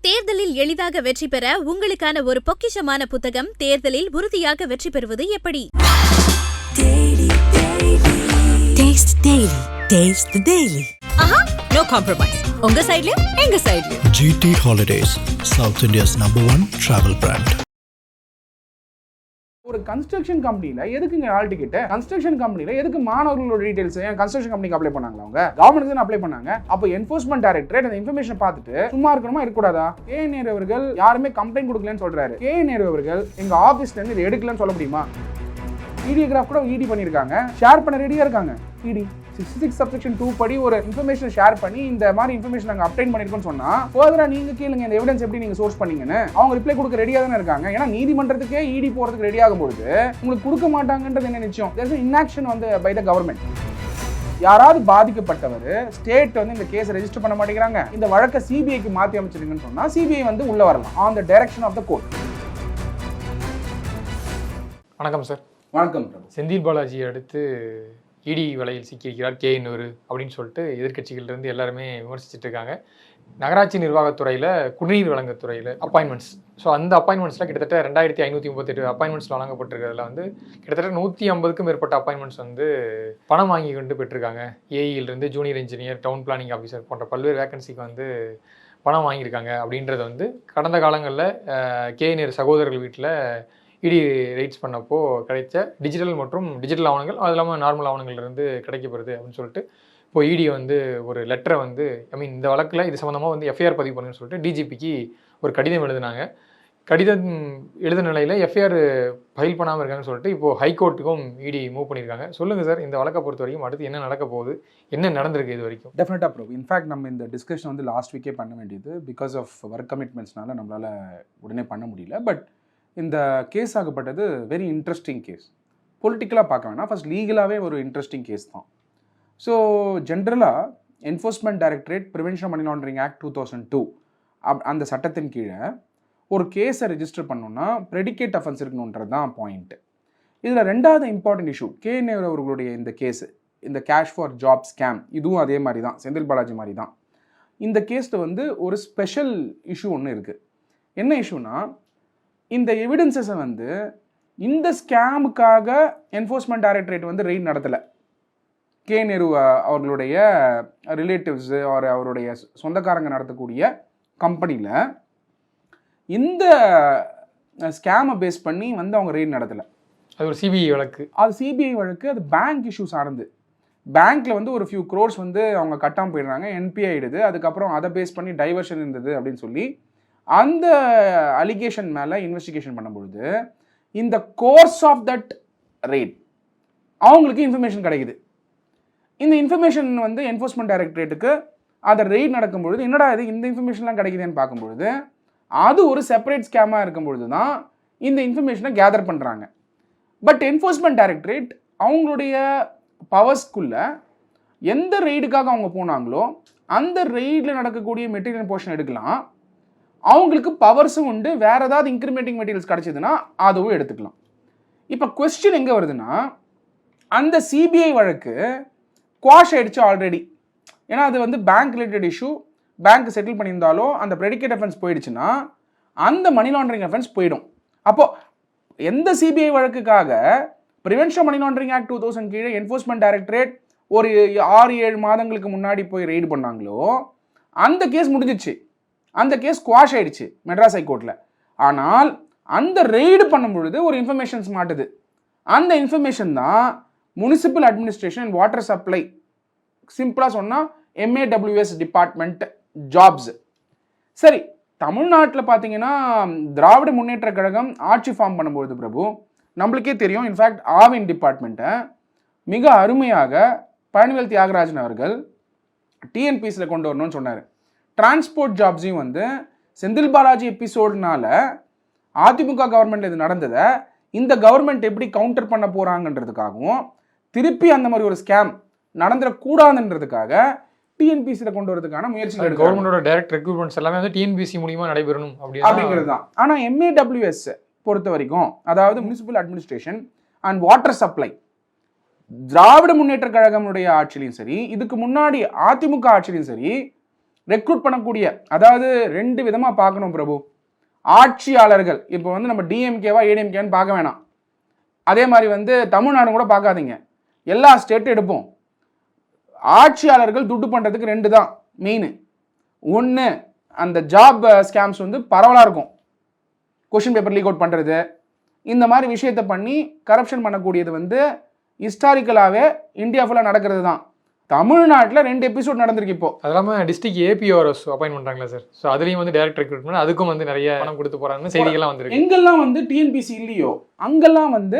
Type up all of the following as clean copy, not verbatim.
தேர்தலில் எளிதாக வெற்றி பெற உங்களுக்கான ஒரு பொக்கிஷமான புத்தகம் தேர்தலில் உறுதியாக வெற்றி பெறுவது எப்படி? No compromise. உங்க சைடுலயும் எங்க சைடுலயும். GT Holidays, South India's #1 travel brand. ஒரு கன்ஸ்ட்ரக்ஷன் கம்பெனில எதுக்குங்க ஆல் டிக்கெட்? கன்ஸ்ட்ரக்ஷன் கம்பெனில எதுக்கு மாணவர்களோட டீடைல்ஸ்? கன்ஸ்ட்ரக்ஷன் கம்பெனிக்கு அப்ளை பண்ணாங்களா? அவங்க கவர்மெண்ட் தான் அப்ளை பண்ணாங்க. அப்போ என்ஃபோர்ஸ்மெண்ட் டைரக்டரேட் அந்த இன்ஃபர்மேஷன் பார்த்துட்டு சும்மா இருக்கணுமா இருக்கக்கூடாதா? கே நேரு அவர்கள் யாருமே கம்ப்ளைண்ட் கொடுக்கலன்னு சொல்றாரு. கே நேரு அவர்கள் எங்க ஆபீஸ்ல இருந்து இது எடுக்கலன்னு சொல்ல முடியுமா? இடியோகிராஃப் கூட இடி பண்ணிருக்காங்க, ஷேர் பண்ண ரெடியா இருக்காங்க. இடி 66 subsection 2 படி ஒரு இன்ஃபர்மேஷன் ஷேர் பண்ணி இந்த மாதிரி இன்ஃபர்மேஷன் நாங்கள் அப்டேட் பண்ணிருக்கோம்னு சொன்னா ஃபர்தரா நீங்க கேளுங்க இந்த எவிடன்ஸ் எப்படி நீங்க சோர்ஸ் பண்ணீங்கன்னு. அவங்க ரிப்ளை கொடுக்க ரெடியா தானே இருக்காங்க. ஏன்னா நீதிமன்றத்துக்கே இடி போறதுக்கு ரெடி ஆகும்போது உங்களுக்கு கொடுக்க மாட்டாங்கன்றது என்ன நிச்சயம்? தேர்ஸ் இன்ஆக்ஷன் வந்து பை த கவர்மெண்ட். யாராவது பாதிக்கப்பட்டவர் ஸ்டேட் வந்து இந்த கேஸ் ரெஜிஸ்டர் பண்ண மாட்டேங்கிறாங்க, இந்த வழக்கை சிபிஐக்கு மாற்றி அமைச்சிருங்கன்னு சொன்னா சிபிஐ வந்து உள்ள வரலாம் on the direction of the court. வணக்கம் சார். வணக்கம். செந்தில் பாலாஜி அடுத்து இடி வலையில் சிக்கியிருக்கிறார் கே நேரு அப்படின்னு சொல்லிட்டு எதிர்கட்சிகள்லேருந்து எல்லாருமே விமர்சிச்சுட்டு இருக்காங்க. நகராட்சி நிர்வாகத்துறையில் குடிநீர் வழங்கத்துறையில் அப்பாயின்மெண்ட்ஸ், ஸோ அந்த அப்பாயின்மெண்ட்ஸில் கிட்டத்தட்ட 2538 அப்பாயின்மெண்ட்ஸ் வழங்கப்பட்டிருக்கிறதுல வந்து கிட்டத்தட்ட 150க்கும் மேற்பட்ட அப்பாயின்மெண்ட்ஸ் வந்து பணம் வாங்கி கொண்டு பெற்றிருக்காங்க. ஏஇலிருந்து junior engineer, town planning officer போன்ற பல்வேறு வேகன்சிக்கு வந்து பணம் வாங்கியிருக்காங்க. அப்படின்றத வந்து கடந்த காலங்களில் கே நேரு சகோதரர்கள் வீட்டில் இடி ரைட்ஸ் பண்ணப்போ கிடைச்ச டிஜிட்டல் ஆவணங்கள், அது இல்லாமல் நார்மல் ஆவணங்கள்லேருந்து கிடைக்கப்படுது அப்படின்னு சொல்லிட்டு இப்போ இடி வந்து ஒரு லெட்டரை வந்து இந்த வழக்கில் இது சம்மந்தமாக வந்து எஃப்ஐஆர் பதிவு பண்ணுன்னு சொல்லிட்டு டிஜிபிக்கு ஒரு கடிதம் எழுதினாங்க. கடிதம் எழுத நிலையில் எஃப்ஐஆர் ஃபைல் பண்ணாமல் இருக்காங்கன்னு சொல்லிட்டு இப்போது ஹைகோர்ட்டுக்கும் இடி மூவ் பண்ணியிருக்காங்க. சொல்லுங்கள் சார், இந்த வழக்கை பொறுத்த வரைக்கும் அடுத்து என்ன நடக்க போகுது, என்ன நடந்திருக்கு இது வரைக்கும்? டெஃபினட்டாக ப்ரோ. இன்ஃபேக்ட் நம்ம இந்த டிஸ்கஷன் வந்து லாஸ்ட் வீக்கே பண்ண வேண்டியது, பிகாஸ் ஆஃப் ஒர்க் கமிட்மெண்ட்ஸ்னால நம்மளால் உடனே பண்ண முடியல. பட் இந்த கேஸ் ஆகப்பட்டது வெரி இன்ட்ரெஸ்டிங் கேஸ். பொலிட்டிக்கலாக பார்க்க வேணாம், ஃபர்ஸ்ட் லீகலாகவே ஒரு இன்ட்ரெஸ்டிங் கேஸ் தான். ஸோ ஜென்ரலாக Enforcement Directorate Prevention money laundering Act 2002 அந்த சட்டத்தின் கீழே ஒரு கேஸை ரெஜிஸ்டர் பண்ணணும்னா ப்ரெடிகேட் அஃபென்ஸ் இருக்கணுன்றது தான் பாயிண்ட்டு. இதில் ரெண்டாவது இம்பார்ட்டன்ட் இஷ்யூ, கே நேரு அவர்களுடைய இந்த கேஸு, இந்த கேஷ் ஃபார் ஜாப் ஸ்கேம், இதுவும் அதே மாதிரி தான், செந்தில் பாலாஜி மாதிரி தான். இந்த கேஸில் வந்து ஒரு ஸ்பெஷல் இஷ்யூ ஒன்று இருக்குது. என்ன இஷ்யூனா, இந்த எவிடன்சஸை வந்து இந்த ஸ்கேமுக்காக என்ஃபோர்ஸ்மெண்ட் டைரக்டரேட் வந்து ரெய்ட் நடத்தலை. கே நேரு அவர்களுடைய ரிலேட்டிவ்ஸு அவருடைய சொந்தக்காரங்க நடத்தக்கூடிய கம்பெனியில் இந்த ஸ்கேமை பேஸ் பண்ணி வந்து அவங்க ரெய்ட் நடத்தலை. அது ஒரு சிபிஐ வழக்கு. அது சிபிஐ வழக்கு. அது பேங்க் இஷ்யூஸ் ஆனது. பேங்க்கில் வந்து ஒரு ஃபியூ க்ரோர்ஸ் வந்து அவங்க கட்டாமல் போயிடுறாங்க, என்பிஐ ஆயிடுது. அதுக்கப்புறம் அதை பேஸ் பண்ணி டைவர்ஷன் இருந்தது அப்படின்னு சொல்லி அந்த அலிகேஷன் மேலே இன்வெஸ்டிகேஷன் பண்ணும்பொழுது இந்த கோர்ஸ் ஆஃப் தட் ரெய்ட் அவங்களுக்கு இன்ஃபர்மேஷன் கிடைக்குது. இந்த இன்ஃபர்மேஷன் வந்து என்ஃபோர்ஸ்மெண்ட் டைரக்டரேட்டுக்கு அதை ரெய்ட் நடக்கும்பொழுது என்னடா இது இந்த இன்ஃபர்மேஷன்லாம் கிடைக்குதுன்னு பார்க்கும்பொழுது அது ஒரு செப்பரேட் ஸ்கேமாக இருக்கும்பொழுது தான் இந்த இன்ஃபர்மேஷனை கேதர் பண்ணுறாங்க. பட் என்ஃபோர்ஸ்மெண்ட் டைரக்டரேட் அவங்களுடைய பவர்ஸ்குள்ள எந்த ரெய்டுக்காக அவங்க போனாங்களோ அந்த ரெய்டில் நடக்கக்கூடிய மெட்டீரியல் போர்ஷன் எடுக்கலாம். அவங்களுக்கு பவர்ஸும் உண்டு. வேற ஏதாவது இன்க்ரிமேட்டிங் மெட்டீரியல்ஸ் கிடைச்சதுன்னா அதுவும் எடுத்துக்கலாம். இப்போ கொஸ்டின் எங்கே வருதுன்னா, அந்த சிபிஐ வழக்கு குவாஷ் ஆயிடுச்சு ஆல்ரெடி. ஏன்னா அது வந்து bank related issue. Bank settle பண்ணியிருந்தாலும் அந்த ப்ரெடிகேட் அஃபென்ஸ் போயிடுச்சுன்னா அந்த மணி லாண்டரிங் அஃபென்ஸ் போயிடும். அப்போ எந்த சிபிஐ வழக்குக்காக ப்ரிவென்ஷன் மணி லாண்டரிங் ஆக்ட் 2000 கீழே என்ஃபோர்ஸ்மெண்ட் டைரக்டரேட் ஒரு 6-7 மாதங்களுக்கு முன்னாடி போய் ரெய்டு பண்ணாங்களோ அந்த கேஸ் முடிஞ்சிச்சு. அந்த கேஸ் குவாஷ் ஆயிடுச்சு மெட்ராஸ் ஹைகோர்ட்டில். ஆனால் அந்த ரெய்டு பண்ணும் பொழுது ஒரு இன்ஃபர்மேஷன்ஸ் மாட்டுது. அந்த இன்ஃபர்மேஷன் தான் municipal administration and water supply, சிம்பிளாக சொன்னால் MAWS டிபார்ட்மெண்ட் ஜாப்ஸ். சரி, தமிழ்நாட்டில் பார்த்தீங்கன்னா திராவிட முன்னேற்ற கழகம் ஆட்சி ஃபார்ம் பண்ணும்பொழுது பிரபு நம்மளுக்கே தெரியும். இன்ஃபேக்ட் ஆவின் டிபார்ட்மெண்ட்டை மிக அருமையாக பழனிவேல் தியாகராஜன் அவர்கள் டிஎன்பிசியில் கொண்டு வரணும்னு சொன்னார். டிரான்ஸ்போர்ட் ஜாப்ஸையும் வந்து செந்தில் பாலாஜி எபிசோடுனால அதிமுக கவர்மெண்ட் இது நடந்ததை இந்த கவர்மெண்ட் எப்படி கவுண்டர் பண்ண போகிறாங்கன்றதுக்காகவும் திருப்பி அந்த மாதிரி ஒரு ஸ்கேம் நடந்துடக்கூடாதுன்றதுக்காக டிஎன்பிசியில் கொண்டு வரதுக்கான முயற்சிகள், கவர்மெண்டோட டைரக்ட் ரெக்ரூட்மெண்ட்ஸ் எல்லாமே வந்து டிஎன்பிசி மூலியமா நடைபெறணும் அப்படிங்கிறது தான். ஆனால் MAWS பொறுத்த வரைக்கும், அதாவது municipal administration and water supply, Dravida Munnetra கழகமுடைய ஆட்சியிலையும் சரி, இதுக்கு முன்னாடி அதிமுக ஆட்சியிலையும் சரி, ரெக்ரூட் பண்ணக்கூடிய, அதாவது 2 விதமாக பார்க்கணும் பிரபு. ஆட்சியாளர்கள் இப்போ வந்து நம்ம டிஎம்கேவா ஏடிஎம்கேன்னு பார்க்க வேணாம். அதே மாதிரி வந்து தமிழ்நாடு கூட பார்க்காதீங்க, எல்லா ஸ்டேட்டும் எடுப்போம். ஆட்சியாளர்கள் துட்டு பண்ணுறதுக்கு 2 தான் மெயின். ஒன்று, அந்த ஜாப் ஸ்கேம்ஸ் வந்து பரவலாக இருக்கும், கொஷின் பேப்பர் லீக் அவுட் பண்ணுறது, இந்த மாதிரி விஷயத்தை பண்ணி கரப்ஷன் பண்ணக்கூடியது வந்து ஹிஸ்டாரிக்கலாகவே இந்தியா ஃபுல்லாக நடக்கிறது தான். தமிழ்நாட்டில் 2 எபிசோட் நடந்திருக்கு இப்போ. அது இல்லாமல் டிஸ்ட்ரிக்ட் ஏபிஓஆர்எஸ் அப்பாயின் பண்ணுறாங்களா சார்? ஸோ அதுலேயும் வந்து டைரக்ட் ரெக்ரூட்மெண்ட், அதுக்கும் வந்து நிறைய பணம் கொடுத்து போகிறாங்கன்னு செய்திகள்லாம் வந்துருக்கு. எங்கெல்லாம் வந்து டிஎன்பிசி இல்லையோ அங்கெல்லாம் வந்து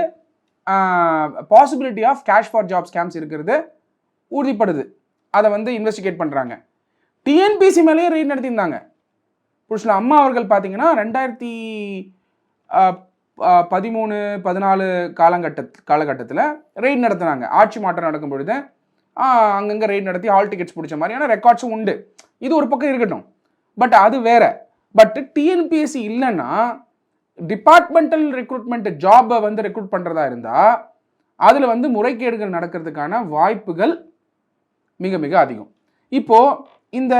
possibility of cash for job scams இருக்கிறது உறுதிப்படுது. அதை வந்து இன்வெஸ்டிகேட் பண்ணுறாங்க. டிஎன்பிசி மேலேயே ரெய்ட் நடத்தியிருந்தாங்க. புருஷில் அம்மா அவர்கள் பார்த்தீங்கன்னா 2013-14 காலகட்டத்தில் ரெய்ட் நடத்தினாங்க. ஆட்சி மாற்றம் நடக்கும் பொழுது அங்கங்கே ரெய்ட் நடத்தி ஹால் டிக்கெட்ஸ் பிடிச்ச மாதிரியான ரெக்கார்ட்ஸும் உண்டு. இது ஒரு பக்கம் இருக்கட்டும், பட் அது வேற. பட் டிஎன்பிஎஸ்சி இல்லைன்னா டிபார்ட்மெண்டல் ரெக்ரூட்மெண்ட் ஜாபை வந்து ரெக்ரூட் பண்ணுறதா இருந்தால் அதில் வந்து முறைகேடுகள் நடக்கிறதுக்கான வாய்ப்புகள் மிக மிக அதிகம். இப்போது இந்த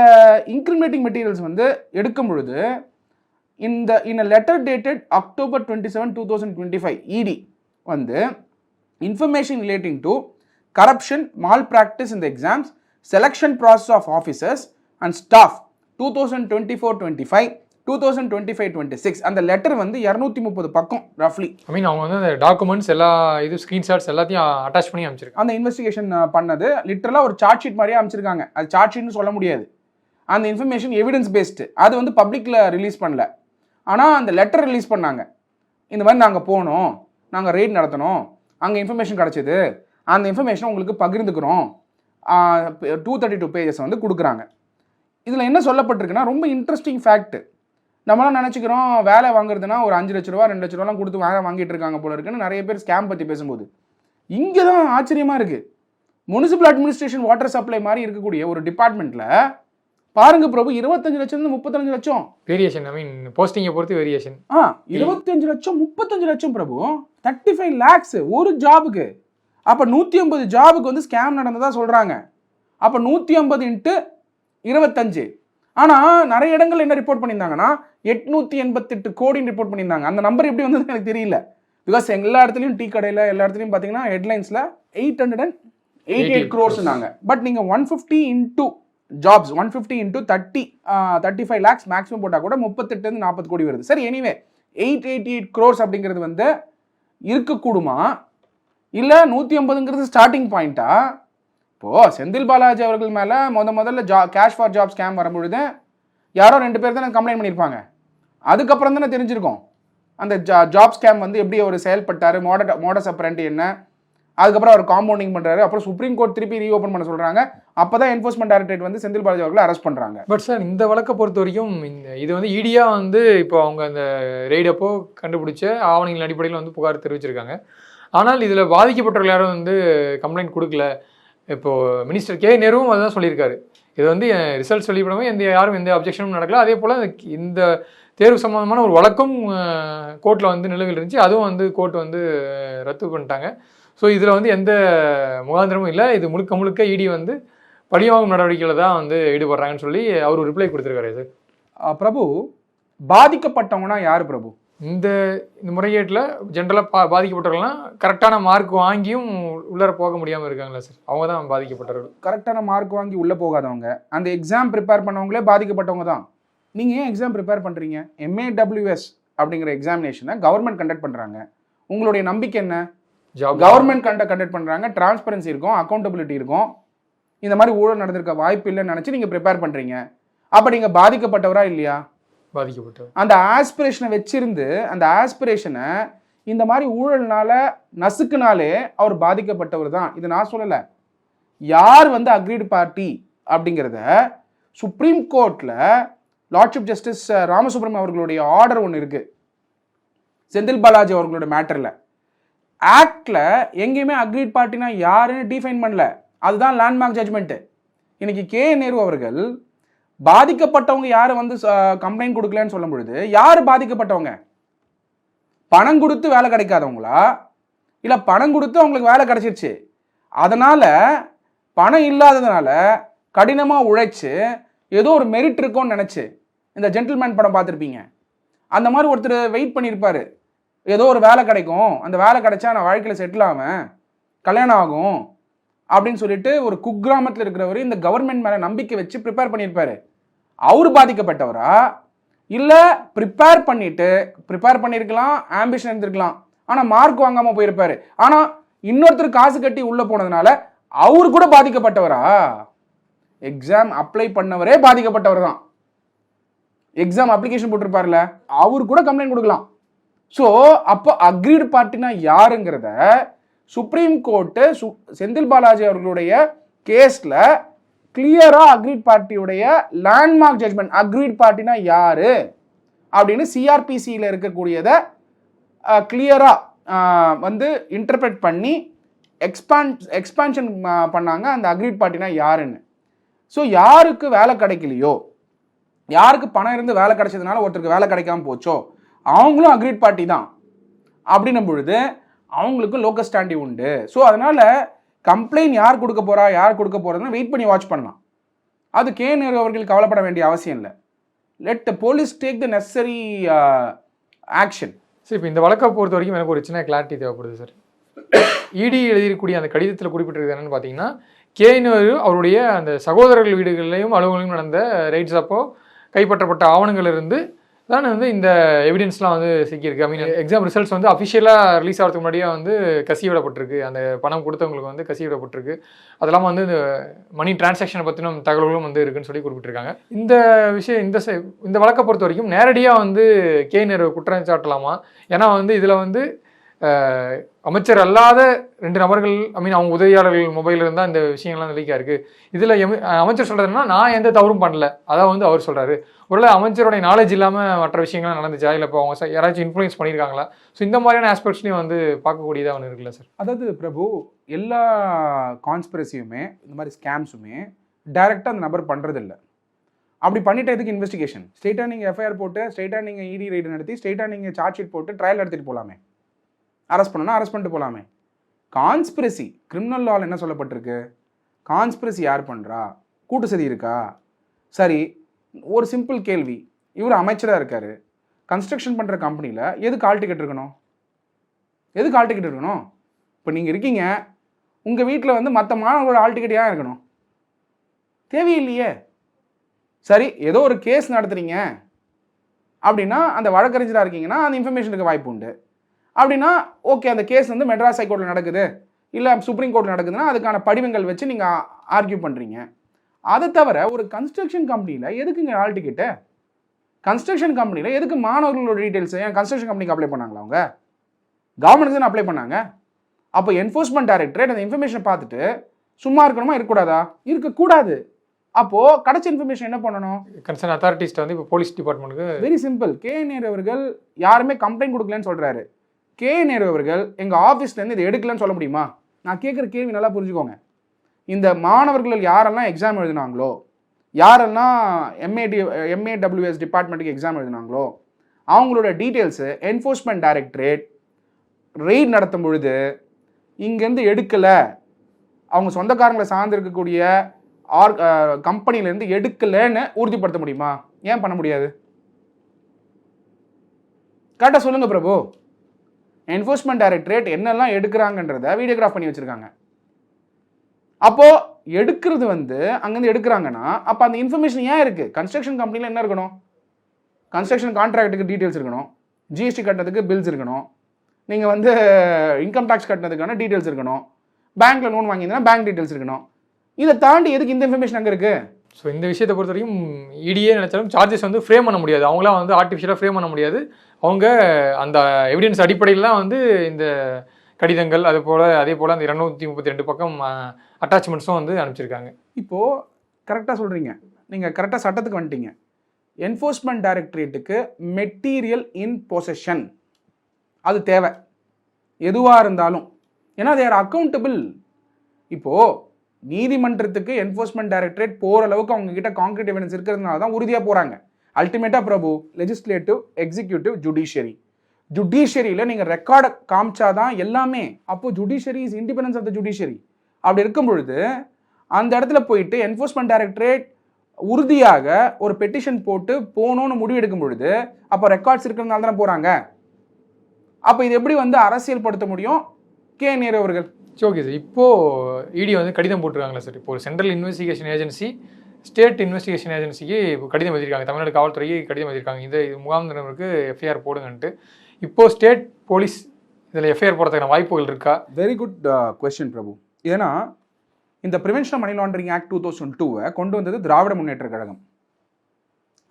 இன்க்ரிமினேட்டிங் மெட்டீரியல்ஸ் வந்து எடுக்கும் பொழுது in a letter dated October 27, 2025 ED வந்து information relating to corruption, malpractice in the exams, selection process of officers and staff 2024-25, 2025-26 அந்த லெட்டர் வந்து 230 பக்கம் ரஃப்லி. ஐ மீன் அவங்க வந்து அந்த டாக்குமெண்ட்ஸ் எல்லா இது ஸ்க்ரீன்ஷாட்ஸ் எல்லாத்தையும் அட்டாச் பண்ணி அமைச்சிருக்காங்க. அந்த இன்வெஸ்டிகேஷன் பண்ணது லிட்டரலாக ஒரு சார்ட் ஷீட் மாதிரியே அமைச்சிருக்காங்க. அது சார்ட் ஷீட்னு சொல்ல முடியாது, அந்த இன்ஃபர்மேஷன் எவிடன்ஸ் பேஸ்டு. அது வந்து பப்ளிக்கில் ரிலீஸ் பண்ணல, ஆனால் அந்த லெட்டர் ரிலீஸ் பண்ணாங்க. இந்த மாதிரி நாங்கள் போனோம், நாங்கள் ரெய்ட் நடத்தினோம், அங்கே இன்ஃபர்மேஷன் கிடச்சிது, அந்த இன்ஃபர்மேஷனை உங்களுக்கு பகிர்ந்துக்கிறோம், 232 பேஜஸ் வந்து கொடுக்குறாங்க. இதில் என்ன சொல்லப்பட்டிருக்குன்னா ரொம்ப இன்ட்ரெஸ்டிங் ஃபேக்ட். நம்மளாம் நினச்சிக்கிறோம் வேலை வாங்குறதுனா ஒரு 5 லட்ச ரூபா 2 லட்ச ரூபாலாம் கொடுத்து வேலை வாங்கிட்டு இருக்காங்க போல இருக்குன்னு நிறைய பேர் ஸ்கேம் பற்றி பேசும்போது. இங்கே தான் ஆச்சரியமாக இருக்குது. முனிசிபல் அட்மினிஸ்ட்ரேஷன் வாட்டர் சப்ளை மாதிரி இருக்கக்கூடிய ஒரு டிபார்ட்மெண்ட்டில் பாருங்க பிரபு, 25 லட்சம் 35 லட்சம் வேரியேஷன். ஐ மீன் போஸ்டிங்கை பொறுத்து வேரியேஷன். 25 லட்சம் 35 லட்சம் பிரபு, 35 lakhs ஒரு ஜாபுக்கு. அப்போ 150 ஜாபுக்கு வந்து ஸ்கேம் நடந்ததா சொல்கிறாங்க. அப்போ 150 × 25. ஆனால் நிறைய இடங்கள் என்ன ரிப்போர்ட் பண்ணியிருந்தாங்கன்னா 888 கோடின்னு ரிப்போர்ட் பண்ணியிருந்தாங்க. அந்த நம்பர் எப்படி வந்ததுன்னு எனக்கு தெரியல. பிகாஸ் எல்லா இடத்துலையும் டீ கடையில் எல்லா இடத்துலையும் பார்த்தீங்கன்னா ஹெட்லைன்ஸில் 888 crores. பட் நீங்கள் 150 into jobs 150 into 35 lakhs maximum போட்டால் கூட 38-40 கோடி வருது. சரி, எனிவே 888 crores அப்படிங்கிறது வந்து இருக்கக்கூடுமா, இல்லை 150ங்கிறது ஸ்டார்டிங் பாயிண்டா? இப்போது செந்தில் பாலாஜி அவர்கள் மேலே முதல்ல கேஷ் ஃபார் ஜாப் ஸ்கேம் வரும்பொழுது யாரோ 2 பேர் தானே கம்ப்ளைண்ட் பண்ணியிருப்பாங்க. அதுக்கப்புறம் தானே தெரிஞ்சிருக்கோம் அந்த ஜாப் ஸ்கேம் வந்து எப்படி அவர் செயல்பட்டார், மோடஸ் ஆபரண்டி என்ன. அதுக்கப்புறம் அவர் காம்பவுண்டிங் பண்ணுறாரு. அப்புறம் சுப்ரீம் கோர்ட் திருப்பி ரீஓப்பன் பண்ண சொல்கிறாங்க. அப்போ தான் என்ஃபோர்ஸ்மெண்ட் டைரக்டரேட் வந்து செந்தில் பாலாஜி அவர்களை அரெஸ்ட் பண்ணுறாங்க. பட் சார், இந்த வழக்கை பொறுத்த வரைக்கும் இது வந்து ஈடியா வந்து இப்போ அவங்க அந்த ரெய்டப்போ கண்டுபிடிச்ச ஆவணங்களின் அடிப்படையில் வந்து புகார் தெரிவிச்சிருக்காங்க. ஆனால் இதில் பாதிக்கப்பட்டவர்கள் யாரும் வந்து கம்ப்ளைண்ட் கொடுக்கல. இப்போது மினிஸ்டர் கே நேருவும் அதுதான் சொல்லியிருக்காரு. இது வந்து ரிசல்ட்ஸ் வெளியிடவும் யாரும் எந்த அப்ஜெக்ஷனும் நடக்கல. அதே போல் இந்த தேர்வு சம்மந்தமான ஒரு வழக்கம் கோர்ட்டில் வந்து நிலுவையில் இருந்துச்சு. அதுவும் வந்து கோர்ட் வந்து ரத்து பண்ணிட்டாங்க. ஸோ இதில் வந்து எந்த முகாந்திரமும் இல்லை. இது முழுக்க இடி வந்து பழிவாங்கும் நடவடிக்கையில் தான் வந்து ஈடுபடுறாங்கன்னு சொல்லி அவர் ஒரு ரிப்ளை கொடுத்துருக்காரு. இது பிரபு, பாதிக்கப்பட்டவங்கன்னா யார் பிரபு? இந்த முறைகேட்டில் ஜென்ரலாக பாதிக்கப்பட்டவர்கள்லாம் கரெக்டான மார்க் வாங்கியும் உள்ளே போக முடியாமல் இருக்காங்களா சார்? அவங்க தான் பாதிக்கப்பட்டவர்கள். கரெக்டான மார்க் வாங்கி உள்ளே போகாதவங்க, அந்த எக்ஸாம் ப்ரிப்பேர் பண்ணவங்களே பாதிக்கப்பட்டவங்க தான். நீங்கள் ஏன் எக்ஸாம் ப்ரிப்பேர் பண்ணுறீங்க? MAWS அப்படிங்கிற எக்ஸாமினேஷனை கவர்மெண்ட் கண்டக்ட் பண்ணுறாங்க. உங்களுடைய நம்பிக்கை என்ன? கவர்மெண்ட் கண்டக்ட் பண்ணுறாங்க, டிரான்ஸ்பரன்சி இருக்கும், அக்கௌண்டபிலிட்டி இருக்கும், இந்த மாதிரி ஊழல் நடந்திருக்க வாய்ப்பு இல்லைன்னு நினச்சி நீங்கள் ப்ரிப்பேர் பண்ணுறீங்க. அப்போ நீங்கள் பாதிக்கப்பட்டவரா இல்லையா? பாதிக்கப்பட்டவர். அந்த ஆஸ்பிரேஷனை வச்சிருந்து அந்த ஆஸ்பிரேஷனை இந்த மாதிரி ஊழல்னால நசுக்குனாலே அவர் பாதிக்கப்பட்டவர் தான். இது நான் சொல்லலை. யார் வந்து அக்ரீடு பார்ட்டி அப்படிங்கிறத சுப்ரீம் கோர்ட்டில் லார்ட்ஷிப் ஜஸ்டிஸ் ராமசுப்ரமணியம் அவர்களுடைய ஆர்டர் ஒன்று இருக்குது. செந்தில் பாலாஜி அவர்களோட மேட்டரில் ஆக்டில் எங்கேயுமே அக்ரீட் பார்ட்டினா யாருன்னு டிஃபைன் பண்ணல. அதுதான் லேண்ட்மார்க் ஜட்ஜ்மெண்ட்டு. இன்னைக்கு கே நேரு அவர்கள் பாதிக்கப்பட்டவங்க யார் வந்து கம்ப்ளைண்ட் கொடுக்கலன்னு சொல்லும் பொழுது யார் பாதிக்கப்பட்டவங்க? பணம் கொடுத்து வேலை கிடைக்காதவங்களா, இல்லை பணம் கொடுத்து அவங்களுக்கு வேலை கிடைச்சிருச்சு, அதனால் பணம் இல்லாததுனால கடினமாக உழைச்சு ஏதோ ஒரு மெரிட் இருக்கும்னு நினச்சி. இந்த ஜென்டில்மேன் படம் பார்த்துருப்பீங்க, அந்த மாதிரி ஒருத்தர் வெயிட் பண்ணியிருப்பார். ஏதோ ஒரு வேலை கிடைக்கும், அந்த வேலை கிடைச்சா நான் வாழ்க்கையில் செட்டில் ஆவேன், கல்யாணம் ஆகும் அப்படின்னு சொல்லிட்டு ஒரு குக்கிராமத்தில் இருக்கிறவர் இந்த கவர்மெண்ட் மேலே நம்பிக்கை வச்சு ப்ரிப்பேர் பண்ணியிருப்பாரு. அவர் பாதிக்கப்பட்டவரா, இல்லை ப்ரிப்பேர் பண்ணியிருக்கலாம், ஆம்பிஷன் இருந்திருக்கலாம், ஆனால் மார்க் வாங்காமல் போயிருப்பாரு. ஆனால் இன்னொருத்தர் காசு கட்டி உள்ளே போனதுனால அவர் கூட பாதிக்கப்பட்டவரா? எக்ஸாம் அப்ளை பண்ணவரே பாதிக்கப்பட்டவர் தான். எக்ஸாம் அப்ளிகேஷன் போட்டிருப்பார்ல, அவர் கூட கம்ப்ளைண்ட் கொடுக்கலாம். ஸோ அப்போ அக்ரீட் பார்ட்டினா யாருங்கிறத சுப்ரீம் கோர்ட்டு செந்தில் பாலாஜி அவர்களுடைய கேஸில் கிளியராக அக்ரீட் பார்ட்டியுடைய லேண்ட்மார்க் ஜட்மெண்ட், அக்ரீட் பார்ட்டினா யாரு அப்படின்னு சிஆர்பிசியில் இருக்கக்கூடியதை கிளியராக வந்து இன்டர்பிரட் பண்ணி எக்ஸ்பான்ஷன் பண்ணாங்க அந்த அக்ரீட் பார்ட்டினா யாருன்னு. ஸோ யாருக்கு வேலை கிடைக்கலையோ, யாருக்கு பணம் இருந்து வேலை கிடைச்சதுனால ஒருத்தருக்கு வேலை கிடைக்காம போச்சோ, அவங்களும் அக்ரீட் பார்ட்டி தான் அப்படின்னும் பொழுது அவங்களுக்கும் லோக்கல் ஸ்டாண்டி உண்டு. ஸோ அதனால கம்ப்ளைண்ட் யார் கொடுக்க போறதுன்னு வெயிட் பண்ணி வாட்ச் பண்ணலாம். அது கே நேரு அவர்கள் கவலைப்பட வேண்டிய அவசியம் இல்லை. Let police take the necessary action. Sir, இப்போ இந்த வழக்கை பொறுத்த வரைக்கும் எனக்கு ஒரு சின்ன கிளாரிட்டி தேவைப்படுது சார். இடி எழுதியிருக்கக்கூடிய அந்த கடிதத்தில் குறிப்பிட்டிருக்கிறது என்னன்னு பார்த்தீங்கன்னா, கே நேரு அவருடைய அந்த சகோதரர்கள் வீடுகளிலையும் அலுவலகங்களும் நடந்த ரைட்ஸ் அப்போ கைப்பற்றப்பட்ட ஆவணங்கள் இருந்து தான் வந்து இந்த எவிடன்ஸ்லாம் வந்து சிக்கியிருக்கு. ஐ மீன் எக்ஸாம் ரிசல்ட்ஸ் வந்து அஃபிஷியலாக ரிலீஸ் ஆகிறதுக்கு முன்னாடியே வந்து கசி விடப்பட்டிருக்கு, அந்த பணம் கொடுத்தவங்களுக்கு வந்து கசி விடப்பட்டிருக்கு. அது இல்லாமல் வந்து இந்த மணி டிரான்சாக்ஷனை பற்றின தகவல்களும் வந்து இருக்குன்னு சொல்லி குறிப்பிட்டிருக்காங்க. இந்த விஷயம் இந்த வழக்கை பொறுத்த வரைக்கும் நேரடியாக வந்து கே நேரு குற்றம் சாட்டலாமா? ஏன்னா வந்து இதில் வந்து அமைச்சர் அல்லாத 2 நபர்கள், ஐ மீன் அவங்க உதவியாளர்கள் மொபைல் இருந்தால் இந்த விஷயங்கள்லாம் லீக்காக இருக்குது. இதில் அமைச்சர் சொல்கிறதுனா நான் எந்த தவறும் பண்ணல, அதான் வந்து அவர் சொல்கிறாரு. ஒருவேளை அமைச்சருடைய நாலேஜ் இல்லாமல் மற்ற விஷயங்கள்லாம் நடந்துச்சா, இல்லை இப்போ அவங்க யாராச்சும் இன்ஃப்ளூயன்ஸ் பண்ணியிருக்காங்களா? ஸோ இந்த மாதிரியான ஆஸ்பெக்ட்ஸ்லையும் வந்து பார்க்கக்கூடியதாக ஒன்று இருக்குல்ல சார்? அதாவது பிரபு, எல்லா கான்ஸ்பிரசியுமே இந்த மாதிரி ஸ்கேம்ஸுமே டைரெக்டாக அந்த நபர் பண்ணுறதில்ல. அப்படி பண்ணிட்டு எதுக்கு இன்வெஸ்டிகேஷன்? ஸ்ட்ரெயிட்டாக நீங்கள் எஃப்ஐஆர் போட்டு, ஸ்ட்ரெயிட்டாக நீங்கள் இடி ரைடு நடத்தி, ஸ்ட்ரெயிட்டாக நீங்கள் சார்ஜ் ஷீட் போட்டு ட்ரையல் நடத்திட்டு போகலாமே. அரெஸ்ட் பண்ணணும்னா அரெஸ்ட் பண்ணிட்டு போகலாமே. கான்ஸ்பிரசி, கிரிமினல் லாவில் என்ன சொல்லப்பட்டிருக்கு? கான்ஸ்பிரசி யார் பண்ணுறா? கூட்டு சதி இருக்கா? சரி, ஒரு சிம்பிள் கேள்வி. இவர் அமைச்சராக இருக்கார், கன்ஸ்ட்ரக்ஷன் பண்ணுற கம்பெனியில் எதுக்கு ஆல் டிக்கெட் இருக்கணும்? இப்போ நீங்கள் இருக்கீங்க, உங்கள் வீட்டில் வந்து மற்ற மாணவர்களோட ஆல் டிக்கெட் ஏன் இருக்கணும்? தேவையில்லையே. சரி, ஏதோ ஒரு கேஸ் நடத்துறீங்க அப்படின்னா, அந்த வழக்கறிஞராக இருக்கீங்கன்னா அந்த இன்ஃபர்மேஷனுக்கு வாய்ப்பு உண்டு. அப்படின்னா ஓகே, அந்த கேஸ் வந்து மெட்ராஸ் ஹைகோர்ட்டில் நடக்குது, இல்லை சுப்ரீம் கோர்ட்டில் நடக்குதுன்னா அதுக்கான படிவங்கள் வச்சு நீங்கள் ஆர்கியூ பண்ணுறீங்க. அதை தவிர ஒரு கன்ஸ்ட்ரக்ஷன் கம்பெனியில் எதுக்குங்க ஆல் டிக்கெட்டு? கன்ஸ்ட்ரக்ஷன் கம்பெனியில் எதுக்கு மாணவர்களோட டீட்டெயில்ஸ்? ஏன் கன்ஸ்ட்ரக்ஷன் கம்பெனிக்கு அப்ளை பண்ணாங்களா? அவங்க கவர்மெண்ட் தானே அப்ளை பண்ணாங்க. அப்போ என்ஃபோர்ஸ்மெண்ட் டைரக்டரேட் அந்த இன்ஃபர்மேஷனை பார்த்துட்டு சும்மா இருக்கணுமா? இருக்கக்கூடாதா? இருக்கக்கூடாது. அப்போது கிடைச்ச இன்ஃபர்மேஷன் என்ன பண்ணணும்? கன்சர்ன் அத்தாரிட்டிஸ்ட்டு வந்து இப்போ போலீஸ் டிபார்ட்மெண்ட்டுக்கு வெரி சிம்பிள். கே நேரு அவர்கள் யாருமே கம்ப்ளைண்ட் கொடுக்கலன்னு சொல்கிறாரு. கே நேரு அவர்கள் எங்கள் ஆஃபீஸ்லேருந்து இதை எடுக்கலன்னு சொல்ல முடியுமா? நான் கேட்குற கேள்வி நல்லா புரிஞ்சுக்கோங்க. இந்த மாணவர்கள் யாரெல்லாம் எக்ஸாம் எழுதினாங்களோ, யாரெல்லாம் எம்ஏடபிள்யூஎஸ் டிபார்ட்மெண்ட்டுக்கு எக்ஸாம் எழுதினாங்களோ, அவங்களோட டீட்டெயில்ஸு என்ஃபோர்ஸ்மெண்ட் டைரக்டரேட் ரெய்ட் நடத்தும் பொழுது இங்கேருந்து எடுக்கலை, அவங்க சொந்தக்காரங்களை சார்ந்திருக்கக்கூடிய கம்பெனிலேருந்து எடுக்கலைன்னு உறுதிப்படுத்த முடியுமா? ஏன் பண்ண முடியாது? கரெக்டாக சொல்லுங்கள் பிரபு. என்ஃபோர்ஸ்மெண்ட் டைரக்டரேட் என்னெல்லாம் எடுக்கிறாங்கன்றத வீடியோகிராஃப் பண்ணி வச்சுருக்காங்க. அப்போது எடுக்கிறது வந்து அங்கேருந்து எடுக்கிறாங்கன்னா அப்போ அந்த இன்ஃபர்மேஷன் ஏன் இருக்குது? கன்ஸ்ட்ரக்ஷன் கம்பெனியில் என்ன இருக்கணும்? கன்ஸ்ட்ரக்ஷன் கான்ட்ராக்ட்டுக்கு டீட்டெயில்ஸ் இருக்கணும், ஜிஎஸ்டி கட்டினதுக்கு பில்ஸ் இருக்கணும், நீங்கள் வந்து இன்கம் டேக்ஸ் கட்டினதுக்கான டீட்டெயில்ஸ் இருக்கணும், பேங்க்கில் லோன் வாங்கியிருந்தா பேங்க் டீட்டெயில்ஸ் இருக்கணும். இதை தாண்டி எதுக்கு இந்த இன்ஃபர்மேஷன் அங்கே இருக்குது? ஸோ இந்த விஷயத்தை பொறுத்த வரைக்கும் இடியே நினைச்சாலும் சார்ஜஸ் வந்து ஃப்ரேம் பண்ண முடியாது. அவங்களாம் வந்து ஆர்டிஃபிஷியலாக ஃப்ரேம் பண்ண முடியாது. அவங்க அந்த எவிடன்ஸ் அடிப்படையில் தான் வந்து இந்த கடிதங்கள் அதே போல் அந்த 232 பக்கம் அட்டாச்மெண்ட்ஸும் வந்து அனுப்பிச்சிருக்காங்க. இப்போது கரெக்டாக சொல்கிறீங்க, நீங்கள் கரெக்டாக சட்டத்துக்கு வந்துட்டீங்க. என்ஃபோர்ஸ்மெண்ட் டைரக்டரேட்டுக்கு மெட்டீரியல் இன் பொசஷன் அது தேவை, எதுவாக இருந்தாலும். ஏன்னா they are accountable. இப்போது நீதிமன்றத்துக்கு என்ஃபோர்ஸ்மெண்ட் டைரக்டரேட் போகிற அளவுக்கு அவங்க கிட்ட கான்கிரீட் எவிடன்ஸ் இருக்கிறதுனால தான் உறுதியாக போகிறாங்க. அல்டிமேட்டாக பிரபு, லெஜிஸ்லேட்டிவ், எக்ஸிக்யூட்டிவ், ஜுடிஷியரியில் நீங்கள் ரெக்கார்டை காமிச்சாதான் எல்லாமே. அப்போது judiciary is independence of the judiciary. அப்படி இருக்கும் பொழுது அந்த இடத்துல போயிட்டு என்ஃபோர்ஸ்மெண்ட் டைரக்டரேட் உறுதியாக ஒரு பெட்டிஷன் போட்டு போகணும்னு முடிவு எடுக்கும் பொழுது அப்போ ரெக்கார்ட்ஸ் இருக்கிறதுனால தானே போகிறாங்க. அப்போ இது எப்படி வந்து அரசியல் படுத்த முடியும் கே நேரு அவர்கள்? ஓகே சார், இப்போது இடி வந்து கடிதம் போட்டிருக்காங்களா சார்? இப்போ ஒரு central investigation agency state investigation ஏஜென்சிக்கு கடிதம் எழுதியிருக்காங்க, தமிழ்நாடு காவல்துறைக்கு கடிதம் எழுதியிருக்காங்க, இது முகாந்திரருக்கு எஃப்ஐஆர் போடுங்கன்ட்டு. இப்போது ஸ்டேட் போலீஸ் இதில் எஃப்ஐஆர் போடுறதுக்கான வாய்ப்புகள் இருக்கா? வெரி குட் கொஸ்டின் பிரபு. ஏன்னா இந்த ப்ரிவென்ஷன் மணி லாண்டரிங் ஆக்ட் 2002 கொண்டு வந்தது திராவிட முன்னேற்ற கழகம்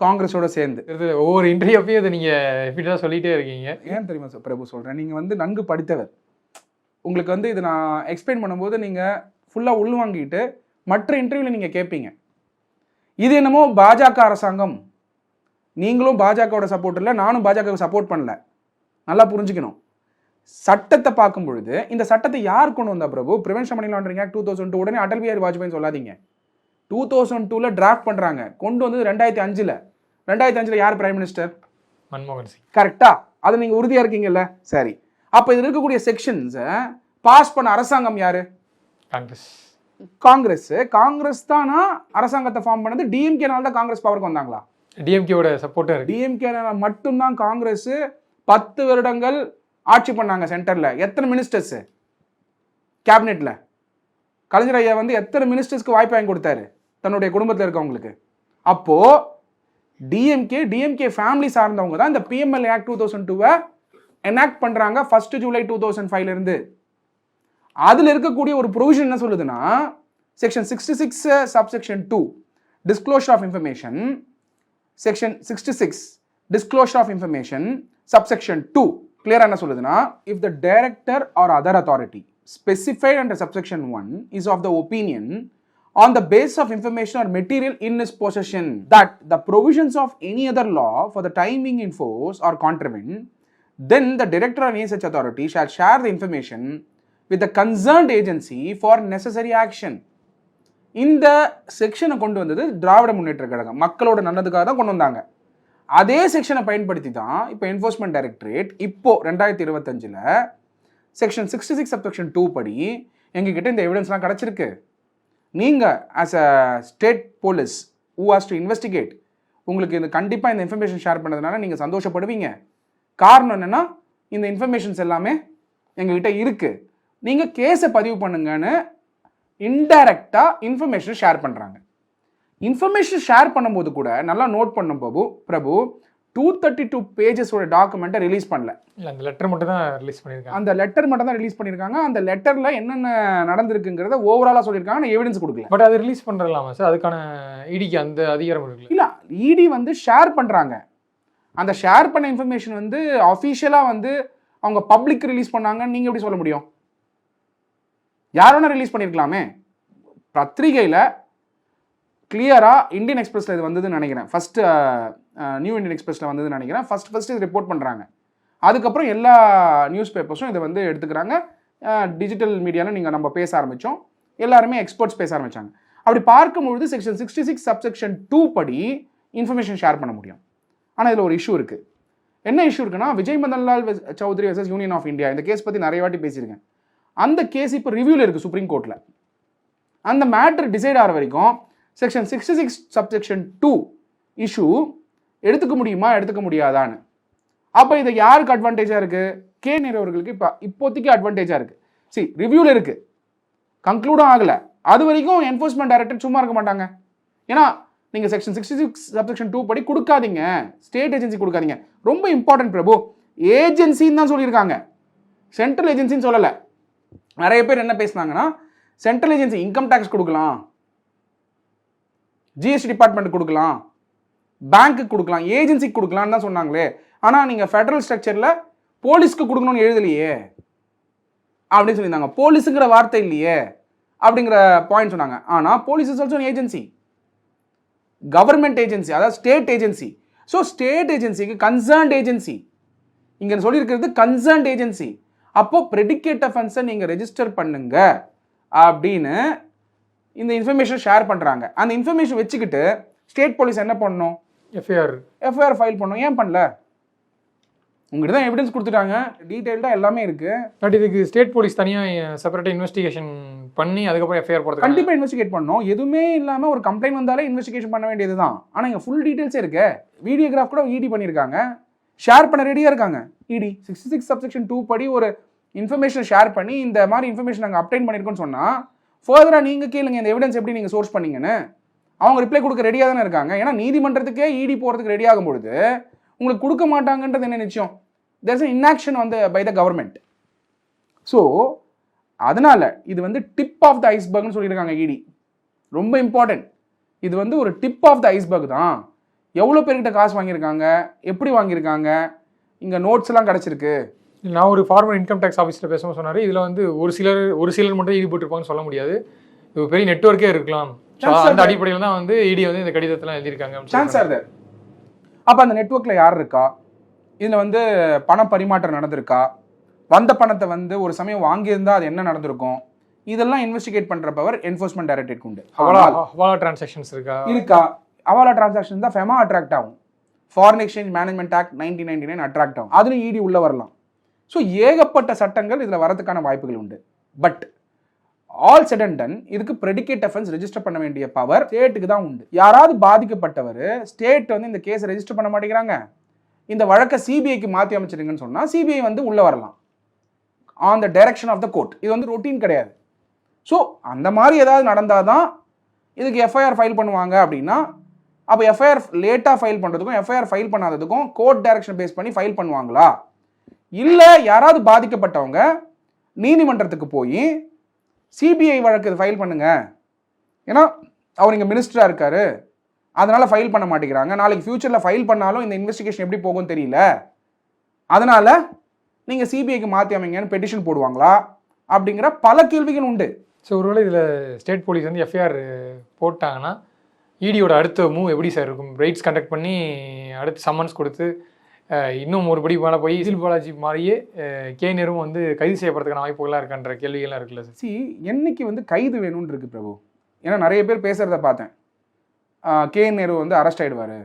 காங்கிரஸோட சேர்ந்து. ஒவ்வொரு இன்டர்வியூப்பையும் அதை நீங்கள் எப்படி தான் சொல்லிகிட்டே இருக்கீங்க. ஏன் தெரியுமா சார் பிரபு சொல்கிறேன், நீங்கள் வந்து நன்கு படித்தவர். உங்களுக்கு வந்து இது நான் எக்ஸ்பிளைன் பண்ணும்போது நீங்கள் ஃபுல்லாக உள்வாங்கிட்டு மற்ற இன்டர்வியூவில் நீங்கள் கேட்பீங்க. இது என்னமோ பாஜக அரசாங்கம், நீங்களும் பாஜகவோட சப்போர்ட் இல்லை, நானும் பாஜகவை சப்போர்ட் பண்ணல, நல்லா புரிஞ்சுக்கணும். சட்டத்தை பார்க்கும் பொழுது இந்த சட்டத்தை யார் கொண்டு வந்தா பிரபு? ப்ரிவென்ஷன் மணி லாண்டரிங் ஆக்ட் 2002 உடனே அடல் பிஹாரி வாஜ்பாயின்னு சொல்லாதீங்க. 2002 டிராஃப்ட் பண்ணுறாங்க, கொண்டு வந்தது 2005. 2005 யார் பிரைம் மினிஸ்டர்? மன்மோகன் சிங். கரெக்டா? அது நீங்கள் உறுதியாக இருக்கீங்கல்ல? சரி, அப்போ இதில் இருக்கக்கூடிய செக்ஷன்ஸை பாஸ் பண்ண அரசாங்கம் யாரு? காங்கிரஸ் தானா அரசாங்கத்தை ஃபார்ம் பண்ணது? டிஎம்கேனால தான் காங்கிரஸ் பவருக்கு வந்தாங்களா? டிஎம்கேவோட சப்போர்ட். டிஎம்கேனால மட்டும்தான் காங்கிரஸ் 10 வருடங்கள் ஆட்சி பண்ணாங்க சென்டர்ல. எத்தனை மினிஸ்டர்ஸ் கேபினெட்ல? கலைஞர் ஐயா வந்து எத்தனை மினிஸ்டர்ஸ்க்கு வாய்ப்பு வாங்கி கொடுத்தாரு தன்னுடைய குடும்பத்தில் இருக்கவங்களுக்கு? அப்போ டிஎம்கே ஃபேமிலி சார்ந்தவங்க தான் இந்த பிஎம்எல்ஏ ஆக்ட் 2002 எனாக்ட் பண்றாங்க 1 ஜூலை 2005 இருந்து. அதுல இருக்கக்கூடிய ஒரு ப்ரொவிஷன் என்ன சொல்லுதுன்னா, section 66 subsection 2 disclosure of information, section 66 disclosure of information subsection 2 கிளியரா என்ன சொல்லுதுன்னா, if the director or other authority specified under subsection 1 is of the opinion on the basis of information or material in his possession that the provisions of any other law for the time being in force or contravened, then the director or any such authority shall share the information with the concerned agency for necessary action. இந்த செக்ஷனை கொண்டு வந்தது திராவிட முன்னேற்ற கழகம், மக்களோட நல்லதுக்காக தான் கொண்டு வந்தாங்க. அதே செக்ஷனை பயன்படுத்தி தான் இப்போ என்ஃபோர்ஸ்மெண்ட் டைரக்டரேட் இப்போ 2025 செக்ஷன் 66 சப்செக்ஷன் 2 படி எங்ககிட்ட இந்த எவிடன்ஸ்லாம் கிடச்சிருக்கு. நீங்கள் as a state police who has to investigate, உங்களுக்கு இந்த கண்டிப்பாக இந்த இன்ஃபர்மேஷன் ஷேர் பண்ணதுனால நீங்கள் சந்தோஷப்படுவீங்க. காரணம் என்னென்னா, இந்த இன்ஃபர்மேஷன்ஸ் எல்லாமே எங்ககிட்ட இருக்குது, நீங்கள் கேஸை பதிவு பண்ணுங்கன்னு இன்டைரக்டாக இன்ஃபர்மேஷன் ஷேர் பண்ணுறாங்க. இன்ஃபர்மேஷன் ஷேர் பண்ணும்போது கூட நல்லா நோட் பண்ணும் பிரபு 232 பேஜஸோட டாக்குமெண்ட்டை ரிலீஸ் பண்ணல. அந்த லெட்டர் மட்டும் தான் ரிலீஸ் பண்ணியிருக்காங்க. அந்த லெட்டர் மட்டும் தான் ரிலீஸ் பண்ணியிருக்காங்க. அந்த லெட்டரில் என்னென்ன நடந்திருக்குங்கிறத ஓவராலாக சொல்லியிருக்காங்க, எவிடன்ஸ் கொடுக்கல. பட் அது ரிலீஸ் பண்ணுறலாமா சார்? அதுக்கான இடிக்கு அந்த அதிகாரம் இருக்குல்ல? இல்லை, இடி வந்து ஷேர் பண்ணுறாங்க. அந்த ஷேர் பண்ண இன்ஃபர்மேஷன் வந்து அஃபிஷியலாக வந்து அவங்க பப்ளிக் ரிலீஸ் பண்ணாங்கன்னு நீங்கள் எப்படி சொல்ல முடியும்? யாரோட ரிலீஸ் பண்ணியிருக்கலாமே. பத்திரிகையில் கிளியராக இந்தியன் எக்ஸ்பிரஸில் இது வந்ததுன்னு நினைக்கிறேன், ஃபஸ்ட்டு நியூ இந்தியன் எக்ஸ்பிரஸில் வந்ததுன்னு நினைக்கிறேன். ஃபஸ்ட்டு இது ரிப்போர்ட் பண்ணுறாங்க. அதுக்கப்புறம் எல்லா நியூஸ் பேப்பர்ஸும் இதை வந்து எடுத்துக்கிறாங்க. டிஜிட்டல் மீடியாவில் நீங்கள் நம்ம பேச ஆரம்பித்தோம், எல்லாருமே எக்ஸ்பர்ட்ஸ் பேச ஆரம்பித்தாங்க. அப்படி பார்க்கும்பொழுது செக்ஷன் 66 சப்செக்ஷன் 2 படி இன்ஃபர்மேஷன் ஷேர் பண்ண முடியும். ஆனால் இதில் ஒரு இஷ்யூ இருக்குது. என்ன இஷ்யூ இருக்குன்னா, Vijay Madanlal Choudhary versus Union of India, இந்த கேஸ் பற்றி நிறைய வாட்டி பேசியிருக்கேன். அந்த கேஸ் இப்போ ரிவ்யூவில் இருக்குது சுப்ரீம் கோர்ட்டில். அந்த மேட்ரு டிசைட் ஆகிற வரைக்கும் செக்ஷன் 66 சப்செக்ஷன் 2 இஷ்யூ எடுத்துக்க முடியுமா எடுத்துக்க முடியாதான்னு. அப்போ இது யாருக்கு அட்வான்டேஜாக இருக்குது? கே நேரு அவர்களுக்கு இப்போதைக்கு அட்வான்டேஜாக இருக்குது. சரி, ரிவ்யூவில் இருக்குது, கன்க்ளூடும் ஆகலை. அது வரைக்கும் என்ஃபோர்ஸ்மெண்ட் டைரக்டர் சும்மா இருக்க மாட்டாங்க. ஏன்னா நீங்கள் செக்ஷன் 66 சப்செக்ஷன் 2 படி கொடுக்காதீங்க, ஸ்டேட் ஏஜென்சி கொடுக்காதீங்க. ரொம்ப இம்பார்ட்டன்ட் பிரபு, ஏஜென்சின்னு தான் சொல்லியிருக்காங்க, சென்ட்ரல் ஏஜென்சின்னு சொல்லலை. நிறைய பேர் என்ன பேசுனாங்கன்னா, சென்ட்ரல் ஏஜென்சி இன்கம் டேக்ஸ் கொடுக்கலாம், ஜிஎஸ்டி டிபார்ட்மெண்ட் கொடுக்கலாம், பேங்க்குக்கு கொடுக்கலாம், ஏஜென்சிக்கு கொடுக்கலான்னு தான் சொன்னாங்களே. ஆனால் நீங்கள் ஃபெடரல் ஸ்ட்ரக்சரில் போலீஸ்க்கு கொடுக்கணும்னு எழுதலையே அப்படின்னு சொல்லியிருந்தாங்க. போலீஸுங்கிற வார்த்தை இல்லையே அப்படிங்கிற பாயிண்ட் சொன்னாங்க. ஆனால் police is also agency, government agency, அதாவது ஸ்டேட் ஏஜென்சி. ஸோ ஸ்டேட் ஏஜென்சிக்கு கன்சர்ன்ட் ஏஜென்சி இங்கே சொல்லியிருக்கிறது கன்சர்ன்ட் ஏஜென்சி. அப்போ ப்ரெடிகேட் அஃபென்ஸை நீங்கள் ரெஜிஸ்டர் பண்ணுங்க அப்படின்னு இந்த இன்ஃபர்மேஷன் ஷேர் பண்ணுறாங்க. அந்த இன்ஃபர்மேஷன் வச்சுக்கிட்டு ஸ்டேட் போலீஸ் என்ன பண்ணணும்? எஃப்ஐஆர் ஃபைல் பண்ணணும். ஏன் பண்ணல? உங்ககிட்ட தான் எவிடன்ஸ் கொடுத்துட்டாங்க, டீட்டெயில்டாக எல்லாமே இருக்கு. பட் இதுக்கு ஸ்டேட் போலீஸ் தனியாக செப்பரேட்டாக இன்வெஸ்டிகேஷன் பண்ணி அதுக்கப்புறம் எஃப்ஐஆர் போடுறது கண்டிப்பாக இன்வெஸ்டிகேட் பண்ணணும். எதுவுமே இல்லாமல் ஒரு கம்ப்ளைண்ட் வந்தாலே இன்வெஸ்டிகேஷன் பண்ண வேண்டியது தான். ஆனால் இங்கே ஃபுல் டீட்டெயில்ஸே இருக்கு. வீடியோகிராஃப் கூட இடி பண்ணியிருக்காங்க, ஷேர் பண்ண ரெடியாக இருக்காங்க. இடி 66 சப்செக்ஷன் 2 படி ஒரு இன்ஃபர்மேஷன் ஷேர் பண்ணி இந்த மாதிரி இன்ஃபர்மேஷன் நாங்கள் அப்டைன் பண்ணியிருக்கோன்னு சொன்னால் ஃபர்தராக நீங்கள் கேளுங்க இந்த எவிடன்ஸ் எப்படி நீங்கள் சோர்ஸ் பண்ணீங்கன்னு. அவங்க ரிப்ளை கொடுக்க ரெடியாக தானே இருக்காங்க. ஏன்னா நீதிமன்றத்துக்கே இடி போகிறதுக்கு ரெடி ஆகும் பொழுது உங்களுக்கு கொடுக்க மாட்டாங்கன்றது என்ன நிச்சயம்? தேர்ஸ் அன் இன்ஆக்ஷன் வந்து பை த கவர்மெண்ட். ஸோ அதனால இது வந்து டிப் ஆஃப் த ஐஸ்பர்க்னு சொல்லியிருக்காங்க இடி. ரொம்ப இம்பார்ட்டன்ட். இது வந்து ஒரு டிப் ஆஃப் த ஐஸ்பர்க் தான். எவ்வளோ பேர்கிட்ட காசு வாங்கியிருக்காங்க, எப்படி வாங்கியிருக்காங்க, இங்கே நோட்ஸ் எல்லாம் கிடச்சிருக்கு. நான் ஒரு ஃபார்மர் இன்கம் டேக்ஸ் ஆஃபீஸில் பேசும்போது சொன்னார், இதில் வந்து ஒரு சிலர் மட்டும் ஈடுபட்டிருப்பாங்கன்னு சொல்ல முடியாது, இது பெரிய நெட்வொர்க்கே இருக்கலாம். அந்த அடிப்படையில் தான் வந்து இடி வந்து இந்த கடிதத்தெல்லாம் எழுதியிருக்காங்க. Chances are there. அப்போ அந்த நெட்வொர்க்கில் யார் இருக்கா, இதில் வந்து பண பரிமாற்றம் நடந்திருக்கா, வந்த பணத்தை வந்து ஒரு சமயம் வாங்கியிருந்தால் அது என்ன நடந்திருக்கும், இதெல்லாம் இன்வெஸ்டிகேட் பண்ணுற பவர் என்ஃபோர்ஸ்மெண்ட் டைரக்டரேட் உண்டு. ஹவாலா டிரான்சாக்ஷன்ஸ் இருக்கா? ஹவாலா டிரான்சாக்ஷன் தான் ஃபெமா அட்ராக்ட் ஆகும். Foreign exchange management act 1999 attract ஆகும். அதுவும் இடி உள்ள வரலாம். ஸோ ஏகப்பட்ட சட்டங்கள் இதில் வரதுக்கான வாய்ப்புகள் உண்டு. But all set and ton இதுக்கு ப்ரெடிகேட் அஃபென்ஸ் ரெஜிஸ்டர் பண்ண வேண்டிய பவர் ஸ்டேட்டுக்கு தான் உண்டு. யாராவது பாதிக்கப்பட்டவர் ஸ்டேட் வந்து இந்த கேஸை ரெஜிஸ்டர் பண்ண மாட்டேங்கிறாங்க, இந்த வழக்கை சிபிஐக்கு மாற்றி அமைச்சிருங்கன்னு சொன்னால் சிபிஐ வந்து உள்ளே வரலாம் on the direction of the court. இது வந்து ரொட்டீன் கிடையாது. ஸோ அந்த மாதிரி ஏதாவது நடந்தால் தான் இதுக்கு எஃப்ஐஆர் ஃபைல் பண்ணுவாங்க. அப்படின்னா அப்போ எஃப்ஐஆர் லேட்டாக ஃபைல் பண்ணுறதுக்கும் எஃப்ஐஆர் ஃபைல் பண்ணாததுக்கும் கோர்ட் டைரக்ஷன் பேஸ் பண்ணி ஃபைல் பண்ணுவாங்களா? இல்லை யாராவது பாதிக்கப்பட்டவங்க நீதிமன்றத்துக்கு போய் சிபிஐ வழக்கு ஃபைல் பண்ணுங்க, ஏன்னா அவர் இங்கே மினிஸ்டராக இருக்காரு, அதனால் ஃபைல் பண்ண மாட்டேங்கிறாங்க, நாளைக்கு ஃபியூச்சரில் ஃபைல் பண்ணாலும் இந்த இன்வெஸ்டிகேஷன் எப்படி போகும்னு தெரியல, அதனால் நீங்கள் சிபிஐக்கு மாற்றி அமைங்கன்னு பெட்டிஷன் போடுவாங்களா? அப்படிங்கிற பல கேள்விகள் உண்டு. ஸோ ஒருவேளை இதில் ஸ்டேட் போலீஸ் வந்து எஃப்ஐஆர் போட்டாங்கன்னா இடியோட அடுத்த மூவ் எப்படி சார் இருக்கும்? ரைட்ஸ் கண்டக்ட் பண்ணி அடுத்து சம்மன்ஸ் கொடுத்து இன்னும் ஒரு படி மேலே போய் செந்தில் பாலாஜி மாதிரியே கே நேரும் வந்து கைது செய்யப்படுறதுக்கான வாய்ப்புகளாக இருக்கான்ற கேள்விகள்லாம் இருக்குல்ல சார்? என்னைக்கு வந்து கைது வேணும்னு இருக்கு பிரபு. ஏன்னா நிறைய பேர் பேசுகிறத பார்த்தேன், கே நேரு வந்து அரெஸ்ட் ஆகிடுவார்.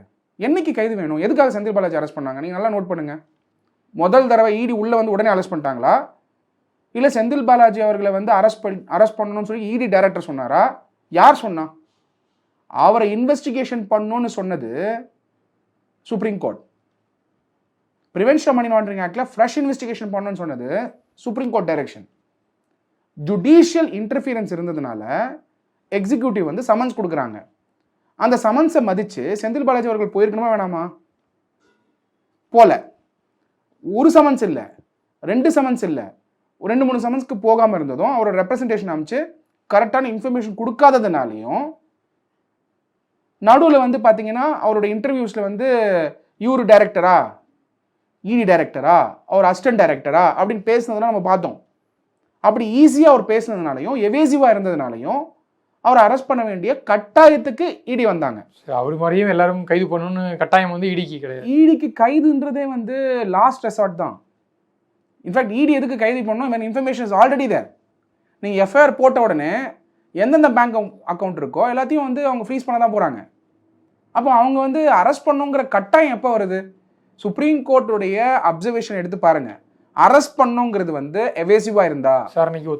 என்னைக்கு கைது வேணும்? எதுக்காக செந்தில் பாலாஜி அரெஸ்ட் பண்ணாங்க? நீங்கள் நல்லா நோட் பண்ணுங்கள். முதல் தடவை இடி உள்ளே வந்து உடனே அரெஸ்ட் பண்ணிட்டாங்களா, இல்லை செந்தில் பாலாஜி அவர்களை வந்து அரெஸ்ட் பண்ணணும்னு சொல்லி இடி டைரக்டர் சொன்னாரா? யார் சொன்னா? அவரை இன்வெஸ்டிகேஷன் பண்ணணும்னு சொன்னது supreme court. Prevention money laundering ஆக்ட்ல ஃப்ரெஷ் இன்வெஸ்டிகேஷன் பண்ணணும்னு சொன்னது supreme court direction. Judicial interference இருந்ததுனால எக்ஸிக்யூட்டிவ் வந்து சமன்ஸ் கொடுக்குறாங்க. அந்த சமன்ஸை மதித்து செந்தில் பாலாஜி அவர்கள் போயிருக்கணுமா வேணாமா? போல. ஒரு சமன்ஸ் இல்லை, 2 சமன்ஸ் இல்லை, 2-3 சமன்ஸ்க்கு போகாமல் இருந்ததும் அவரோட ரெப்ரசன்டேஷன் அமைச்சு கரெக்டான இன்ஃபர்மேஷன் கொடுக்காததுனாலையும் நடுவில் வந்து பார்த்தீங்கன்னா அவரோட இன்டர்வியூஸில் வந்து இவரு டைரக்டரா, இடி டைரக்டரா, அவர் அசிஸ்டன்ட் டைரக்டரா அப்படின்னு பேசுனதுலாம் நம்ம பார்த்தோம். அப்படி ஈஸியாக அவர் பேசுனதுனாலையும் எவேசிவாக இருந்ததுனாலையும் அவரை அரெஸ்ட் பண்ண வேண்டிய கட்டாயத்துக்கு இடி வந்தாங்க. அவர் மாதிரியும் எல்லாரும் கைது பண்ணணும்னு கட்டாயம் வந்து இடிக்கு கிடையாது. இடிக்கு கைதுன்றதே வந்து லாஸ்ட் ரெசார்ட் தான். இன்ஃபேக்ட் இடி எதுக்கு கைது பண்ணணும்? Information is already there. நீங்கள் எஃப்ஐஆர் போட்ட உடனே எந்தெந்த பேங்க் அக்கௌண்ட் இருக்கோ எல்லாத்தையும் வந்து அவங்க ஃப்ரீஸ் பண்ண தான் போகிறாங்க. அப்போ அவங்க வந்து அரெஸ்ட் பண்ணுங்கிற கட்டாயம் எப்போ வருது? சுப்ரீம் கோர்ட்டுடைய அப்சர்வேஷன் எடுத்து பாருங்க. அரெஸ்ட் பண்ணுங்கிறது வந்து எவேசிவாக இருந்தா, விசாரணைக்கு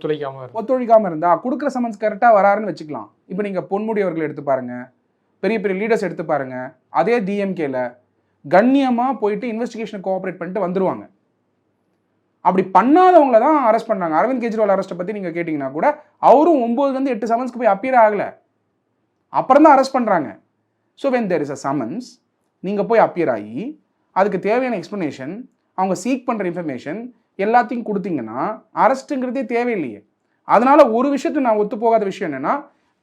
ஒத்துழைக்காமல் இருந்தா, கொடுக்குற சமன்ஸ் கரெக்டாக வராருன்னு வச்சுக்கலாம். இப்போ நீங்கள் பொன்முடி அவர்கள் எடுத்து பாருங்க, பெரிய பெரிய லீடர்ஸ் எடுத்து பாருங்க, அதே டிஎம்கேல கண்ணியமாக போயிட்டு இன்வெஸ்டிகேஷன் கோஆப்ரேட் பண்ணிட்டு வந்துருவாங்க. அப்படி பண்ணாதவங்கள தான் அரெஸ்ட் பண்ணாங்க. அரவிந்த் கெஜ்ரிவால் அரெஸ்ட்டை பற்றி நீங்கள் கேட்டிங்கன்னா கூட அவரும் 9-8 சமன்ஸ்க்கு போய் அப்பியர் ஆகலை, அப்புறம் தான் அரெஸ்ட் பண்ணுறாங்க. So when there is a summons, நீங்கள் போய் அப்பியர் ஆகி அதுக்கு தேவையான எக்ஸ்ப்ளனேஷன், அவங்க சீக் பண்ணுற இன்ஃபர்மேஷன் எல்லாத்தையும் கொடுத்தீங்கன்னா அரெஸ்ட்டுங்கிறதே தேவையில்லையே. அதனால ஒரு விஷயத்தை நான் ஒத்து போகாத விஷயம் என்னன்னா,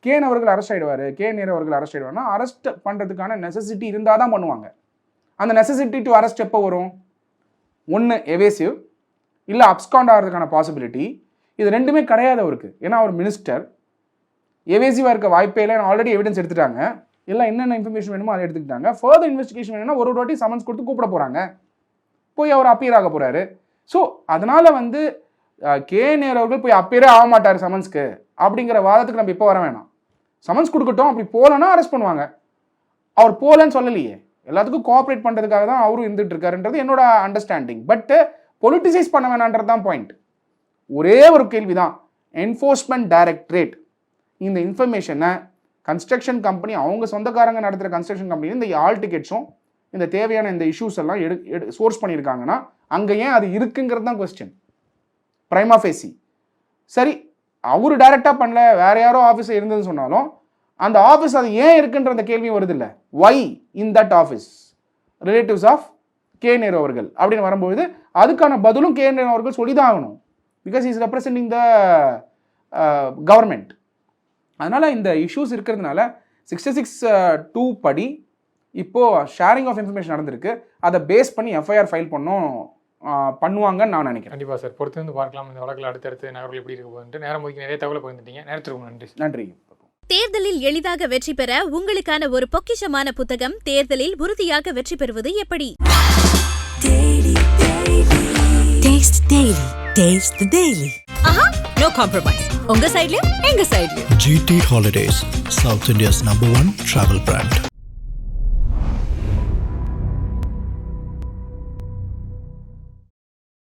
கேன் அவர்கள் அரெஸ்ட் ஆகிடுவார், கே நேரு அவர்கள் அரெஸ்ட் ஆகிடுவார்னா அரெஸ்ட் பண்ணுறதுக்கான நெசசிட்டி இருந்தால் தான் பண்ணுவாங்க. அந்த நெசசிட்டி டு அரெஸ்ட் எப்போ வரும்? ஒன்று எவேசிவ், இல்லை அப்ஸ்காண்ட் ஆகிறதுக்கான பாசிபிலிட்டி. இது ரெண்டுமே கிடையாது அவருக்கு. ஏன்னா அவர் மினிஸ்டர், எவேசிவாக இருக்க வாய்ப்பே இல்லை. ஆல்ரெடி எவிடன்ஸ் எடுத்துட்டாங்க, எல்லாம் என்னென்ன இன்ஃபர்மேஷன் வேணுமோ அதை எடுத்துக்கிட்டாங்க. ஃபர்தர் இன்வெஸ்டிகேஷன் வேணும்னா ஒரு வாட்டி சமன்ஸ் கொடுத்து கூப்பிட போகிறாங்க, போய் அவர் அப்பியர் ஆக போகிறாரு. ஸோ அதனால் வந்து கே நேரு அவர்கள் போய் அப்பியரே ஆக மாட்டார் சமன்ஸ்க்கு அப்படிங்கிற வாதத்துக்கு நம்ம இப்போ வர வேணாம். சமன்ஸ் கொடுக்கட்டும், அப்படி போகலன்னா அரெஸ்ட் பண்ணுவாங்க. அவர் போகலன்னு சொல்லலையே, எல்லாத்துக்கும் கோஆப்ரேட் பண்ணுறதுக்காக தான் அவரும் இருந்துட்டு இருக்காருன்றது என்னோட அண்டர்ஸ்டாண்டிங். பட் பொலிட்டிசைஸ் பண்ண வேணான்றது தான் பாயிண்ட். ஒரே ஒரு கேள்வி தான், என்ஃபோர்ஸ்மெண்ட் டைரக்டரேட் இந்த இன்ஃபர்மேஷனை கன்ஸ்ட்ரக்ஷன் கம்பெனி அவங்க சொந்தக்காரங்க நடத்துகிற கன்ஸ்ட்ரக்ஷன் கம்பெனி இந்த ஆல் டிக்கெட்ஸும் இந்த தேவையான இந்த இஷ்யூஸ் எல்லாம் சோர்ஸ் பண்ணியிருக்காங்கன்னா அங்கே ஏன் அது இருக்குங்கிறது தான் கொஸ்டின் பிரைமா ஃபேசி. சரி, அவரு டைரெக்டாக பண்ணல, வேற யாரோ ஆஃபீஸ் இருந்ததுன்னு சொன்னாலும் அந்த ஆஃபீஸ் அது ஏன் இருக்குன்ற அந்த கேள்வியும் வருது இல்லை. Why in that office relatives of K Nehru அவர்கள் அப்படின்னு வரும்போது அதுக்கான பதிலும் கே நேரு அவர்கள் சொல்லிதான் ஆகணும். Because is representing the government. அதனால் இந்த இஷ்யூஸ் இருக்கிறதுனால 66(2) படி இப்போது ஷேரிங் ஆஃப் இன்ஃபர்மேஷன் நடந்திருக்கு. அதை பேஸ் பண்ணி எஃப்ஐஆர் ஃபைல் பண்ணுவாங்கன்னு நான் நினைக்கிறேன். கண்டிப்பாக சார், பொறுத்து வந்து பார்க்கலாம் இந்த வழக்கில் அடுத்தடுத்து நகர்கள் எப்படி இருக்க போகுதுன்ட்டு. நேரம் ஒதுக்கி நிறைய தகவலை பகிர்ந்துட்டீங்க. நேரத்திற்கு நன்றி. நன்றி. தேர்தலில் எளிதாக வெற்றி பெற உங்களுக்கான ஒரு பொக்கிஷமான புத்தகம் தேர்தலில் உறுதியாக வெற்றி பெறுவது எப்படி? Taste the Daily. No compromise. உங்க சைடுலயும் எங்க சைடுலயும். GT Holidays, South India's #1 travel brand.